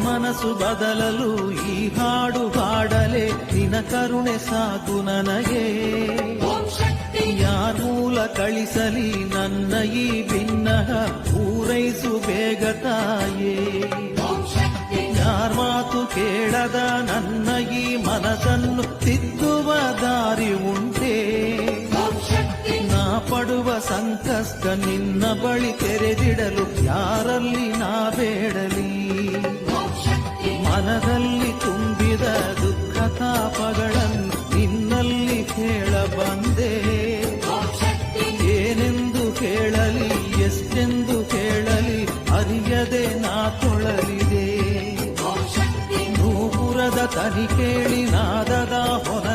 ಮನಸ್ಸು ಬದಲಲು ಈ ಹಾಡು ಹಾಡಲೆ ನಿನ ಕರುಣೆ ಸಾಕು ನನಗೆ. ಯಾರ್ ಮೂಲ ಕಳಿಸಲಿ ನನ್ನ ಈ ಭಿನ್ನಹ ಪೂರೈಸು ಬೇಗ ತಾಯೇ. ಯಾರ್ ಮಾತು ಕೇಳದ ನನ್ನ ಈ ಮನಸ್ಸನ್ನು ತಿದ್ದುವ ದಾರಿ ಉಂಟೆ. ನಾ ಪಡುವ ಸಂಕಷ್ಟ ನಿನ್ನ ಬಳಿ ತೆರೆದಿಡಲು ಯಾರಲ್ಲಿ ನಾ ಬೇಡಲಿ. ಮನದಲ್ಲಿ ತುಂಬಿದ ದುಃಖ ತಾಪಗಳನ್ನು ನಿನ್ನಲ್ಲಿ ಹೇಳ ಬಂದೆ. ಏನೆಂದು ಕೇಳಲಿ ಎಷ್ಟೆಂದು ಕೇಳಲಿ ಅರಿಯದೆ ನಾ ತೊಳಲಿದೆ. ನೂಪುರದ ತನಿ ಕೇಳಿ ನಾದದ ಹೊರ